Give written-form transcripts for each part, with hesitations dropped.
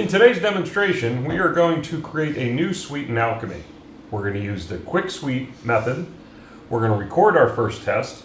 In today's demonstration, we are going to create a new suite in Alchemy. We're going to use the quick suite method. We're going to record our first test.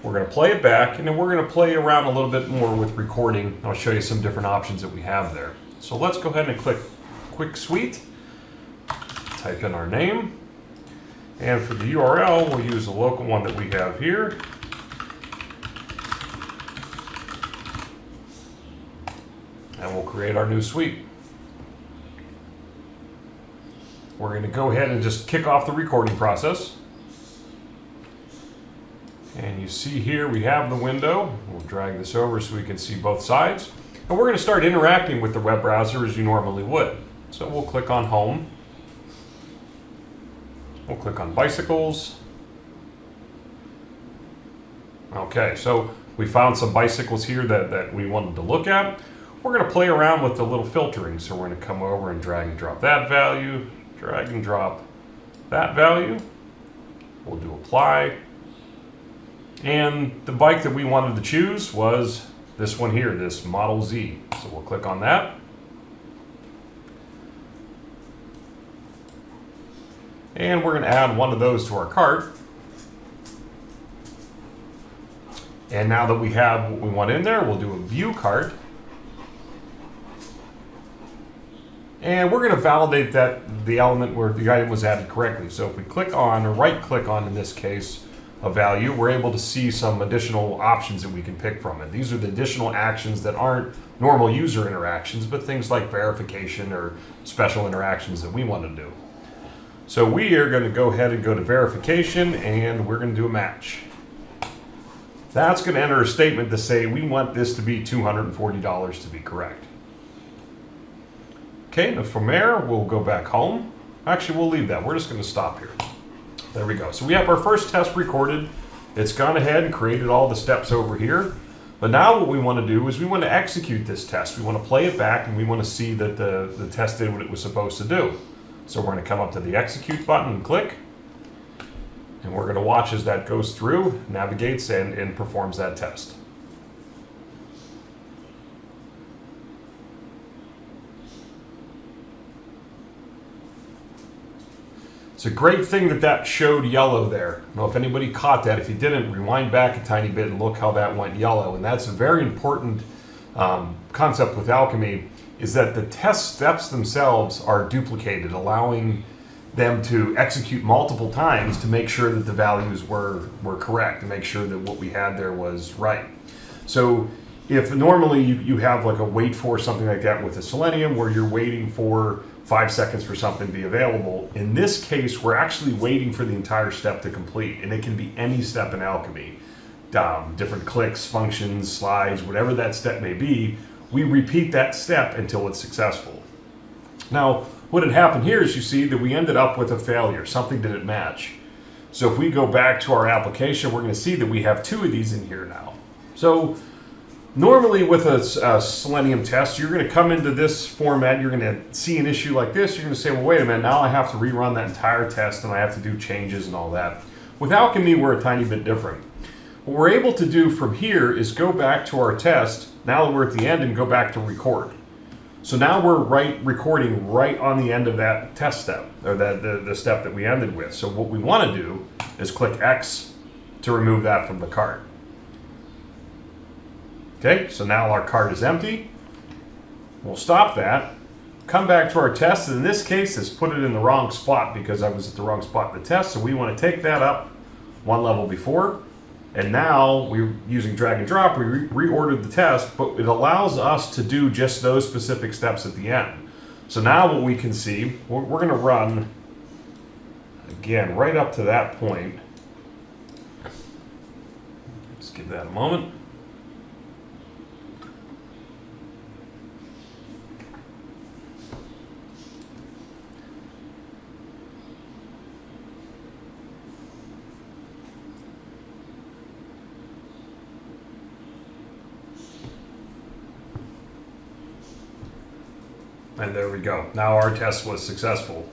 We're going to play it back, and then we're going to play around a little bit more with recording. I'll show you some different options that we have there. So let's go ahead and click quick suite. Type in our name. And for the URL, we'll use the local one that we have here. And we'll create our new suite. We're going to go ahead and just kick off the recording process. And you see here we have the window. We'll drag this over so we can see both sides. And we're going to start interacting with the web browser as you normally would. So we'll click on Home. We'll click on Bicycles. Okay, so we found some bicycles here that we wanted to look at. We're going to play around with the little filtering. So we're going to come over and drag and drop that value, drag and drop that value. We'll do apply. And the bike that we wanted to choose was this one here, this Model Z. So we'll click on that. And we're going to add one of those to our cart. And now that we have what we want in there, we'll do a view cart. And we're going to validate that the element where the item was added correctly. So if we click on, or right click on in this case, a value, we're able to see some additional options that we can pick from it. These are the additional actions that aren't normal user interactions, but things like verification or special interactions that we want to do. So we are going to go ahead and go to verification, and we're going to do a match. That's going to enter a statement to say we want this to be $240 to be correct. Okay, and from there, we'll go back home. Actually, we'll leave that. We're just going to stop here. There we go. So we have our first test recorded. It's gone ahead and created all the steps over here. But now what we want to do is we want to execute this test. We want to play it back, and we want to see that the test did what it was supposed to do. So we're going to come up to the execute button and click. And we're going to watch as that goes through, navigates, and performs that test. It's a great thing that showed yellow there. I don't know if anybody caught that. If you didn't, rewind back a tiny bit and look how that went yellow. And that's a very important concept with Alchemy, is that the test steps themselves are duplicated, allowing them to execute multiple times to make sure that the values were correct, to make sure that what we had there was right. So if normally you have like a wait for something like that with a Selenium where you're waiting for 5 seconds for something to be available, in this case we're actually waiting for the entire step to complete, and it can be any step in Alchemy. Different clicks, functions, slides, whatever that step may be, we repeat that step until it's successful. Now, what had happened here is you see that we ended up with a failure. Something didn't match. So if we go back to our application, we're going to see that we have 2 of these in here now. So normally with a Selenium test, you're going to come into this format, you're going to see an issue like this, you're going to say, well, wait a minute, now I have to rerun that entire test and I have to do changes and all that. With Alchemy, we're a tiny bit different. What we're able to do from here is go back to our test, now that we're at the end, and go back to record. So now we're recording right on the end of that test step, or the step that we ended with. So what we want to do is click X to remove that from the cart. Okay, so now our cart is empty. We'll stop that, come back to our test, and in this case, it's put it in the wrong spot because I was at the wrong spot in the test, so we want to take that up one level before. And now we're using drag and drop, we reordered the test, but it allows us to do just those specific steps at the end. So now what we can see, we're going to run, again, right up to that point. Let's give that a moment. And there we go. Now our test was successful.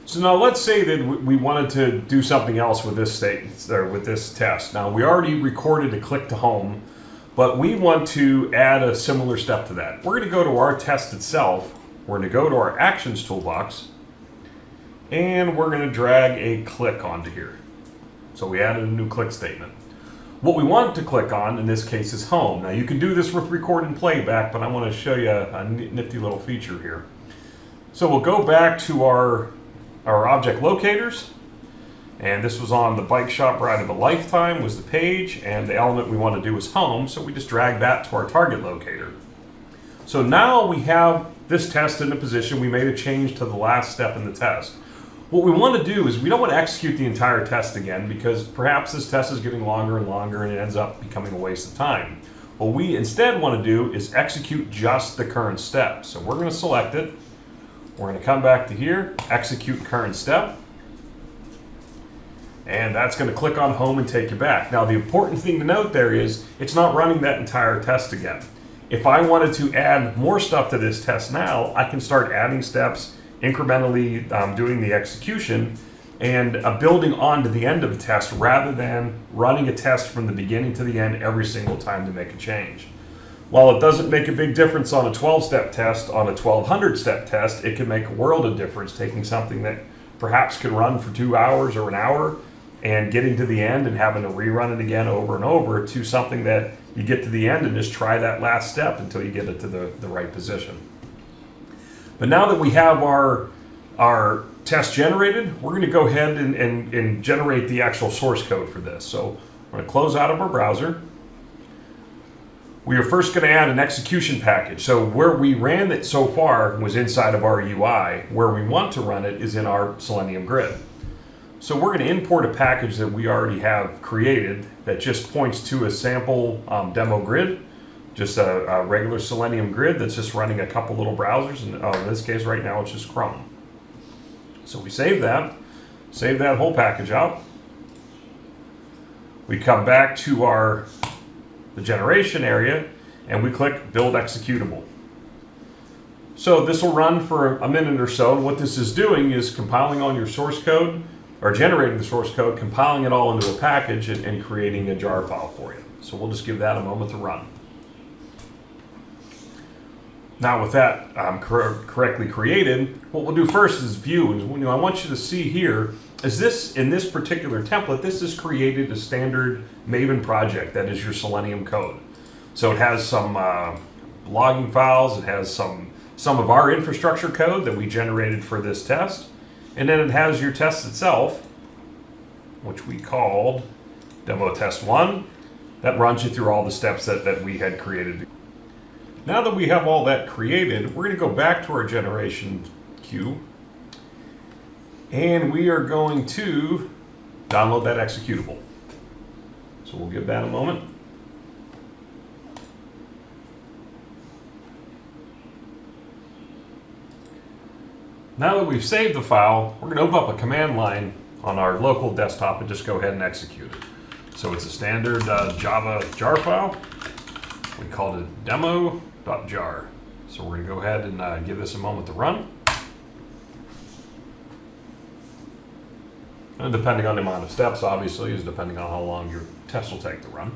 So now let's say that we wanted to do something else with this with this test. Now we already recorded a click to home, but we want to add a similar step to that. We're going to go to our test itself, we're going to go to our Actions toolbox, and we're going to drag a click onto here. So we added a new click statement. What we want to click on in this case is Home. Now you can do this with Record and Playback, but I want to show you a nifty little feature here. So we'll go back to our object locators, and this was on the Bike Shop Ride of a Lifetime was the page, and the element we want to do is Home, so we just drag that to our target locator. So now we have this test in a position. We made a change to the last step in the test. What we want to do is we don't want to execute the entire test again, because perhaps this test is getting longer and longer and it ends up becoming a waste of time. What we instead want to do is execute just the current step. So we're going to select it. We're going to come back to here, execute current step. And that's going to click on Home and take you back. Now the important thing to note there is it's not running that entire test again. If I wanted to add more stuff to this test now, I can start adding steps, incrementally doing the execution, and building on to the end of the test rather than running a test from the beginning to the end every single time to make a change. While it doesn't make a big difference on a 12-step test, on a 1200-step test, it can make a world of difference taking something that perhaps can run for 2 hours or an hour and getting to the end and having to rerun it again over and over to something that you get to the end and just try that last step until you get it to the right position. But now that we have our test generated, we're going to go ahead and generate the actual source code for this. So we're going to close out of our browser. We are first going to add an execution package. So where we ran it so far was inside of our UI. Where we want to run it is in our Selenium grid. So we're going to import a package that we already have created that just points to a sample demo grid, just a regular Selenium grid that's just running a couple little browsers. And in this case right now it's just Chrome. So we save that whole package out. We come back to the generation area and we click Build Executable. So this will run for a minute or so, and what this is doing is compiling all your source code, or generating the source code, compiling it all into a package and creating a jar file for you. So we'll just give that a moment to run. Now with that correctly created, what we'll do first is view. And I want you to see here, in this particular template, this is created a standard Maven project that is your Selenium code. So it has some logging files, it has some of our infrastructure code that we generated for this test, and then it has your test itself, which we called Demo Test 1. That runs you through all the steps that we had created. Now that we have all that created, we're going to go back to our generation queue, and we are going to download that executable. So we'll give that a moment. Now that we've saved the file, we're going to open up a command line on our local desktop and just go ahead and execute it. So it's a standard Java jar file. We called it demo.jar. So we're going to go ahead and give this a moment to run. And depending on the amount of steps, obviously, is depending on how long your test will take to run.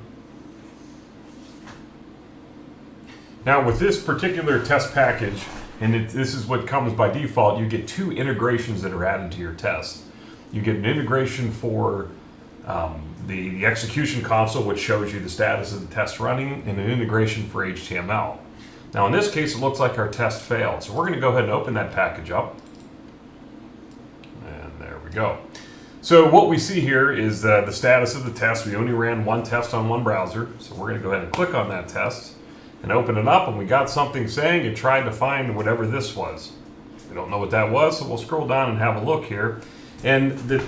Now with this particular test package, and this is what comes by default, you get two integrations that are added to your test. You get an integration for the execution console, which shows you the status of the test running, and an integration for HTML. Now in this case, it looks like our test failed. So we're going to go ahead and open that package up. And there we go. So what we see here is the status of the test. We only ran one test on one browser. So we're going to go ahead and click on that test and open it up, and we got something saying it tried to find whatever this was. We don't know what that was, so we'll scroll down and have a look here. And the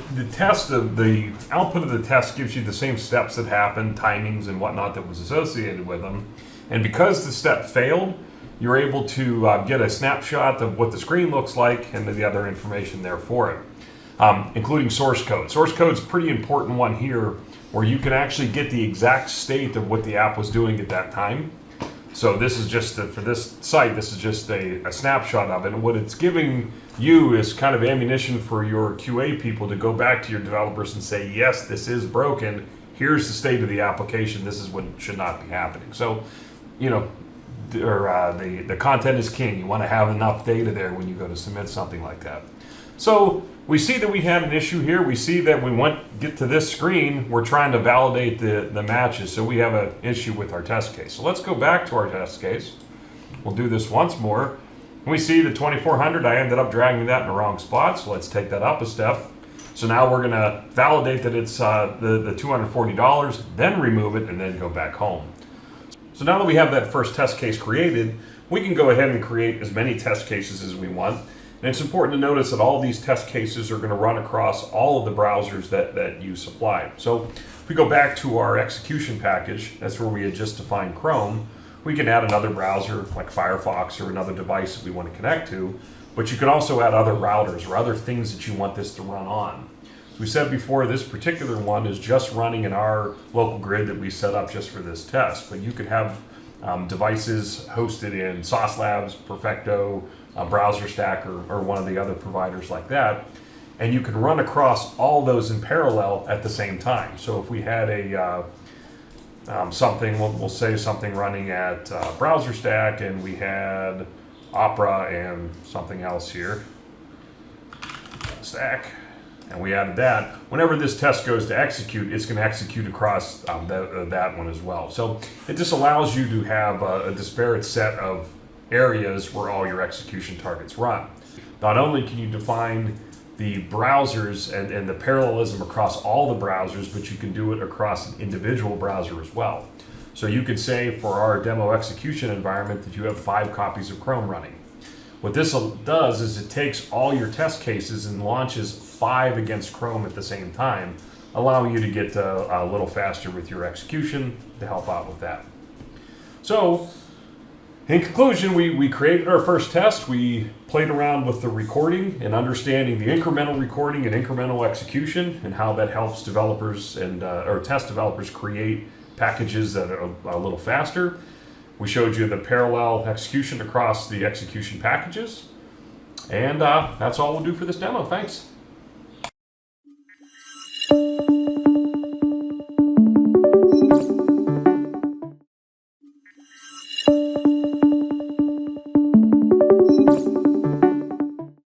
output of the test gives you the same steps that happened, timings and whatnot that was associated with them. And because the step failed, you're able to get a snapshot of what the screen looks like and the other information there for it, including source code. Source code's a pretty important one here, where you can actually get the exact state of what the app was doing at that time. So this is just, for this site, this is just a snapshot of it. And what it's giving you is kind of ammunition for your QA people to go back to your developers and say, yes, this is broken. Here's the state of the application. This is what should not be happening. So, the content is king. You want to have enough data there when you go to submit something like that. So we see that we had an issue here. We see that we get to this screen, we're trying to validate the matches. So we have an issue with our test case. So let's go back to our test case. We'll do this once more. We see the 2400, I ended up dragging that in the wrong spot. So let's take that up a step. So now we're gonna validate that it's the $240, then remove it and then go back home. So now that we have that first test case created, we can go ahead and create as many test cases as we want. And it's important to notice that all these test cases are going to run across all of the browsers that you supply. So if we go back to our execution package, that's where we had just defined Chrome, we can add another browser like Firefox or another device that we want to connect to, but you can also add other routers or other things that you want this to run on. As we said before, this particular one is just running in our local grid that we set up just for this test, but you could have devices hosted in Sauce Labs, Perfecto, Browser Stack, or one of the other providers like that, and you can run across all those in parallel at the same time. So if we had we'll say something running at Browser Stack, and we had Opera and something else here, Stack, and we added that. Whenever this test goes to execute, it's going to execute across that one as well. So it just allows you to have a disparate set of areas where all your execution targets run. Not only can you define the browsers and the parallelism across all the browsers, but you can do it across an individual browser as well. So you could say for our demo execution environment that you have 5 copies of Chrome running. What this does is it takes all your test cases and launches 5 against Chrome at the same time, allowing you to get a little faster with your execution to help out with that. So in conclusion, we created our first test. We played around with the recording and understanding the incremental recording and incremental execution and how that helps developers or test developers create packages that are a little faster. We showed you the parallel execution across the execution packages. And that's all we'll do for this demo. Thanks.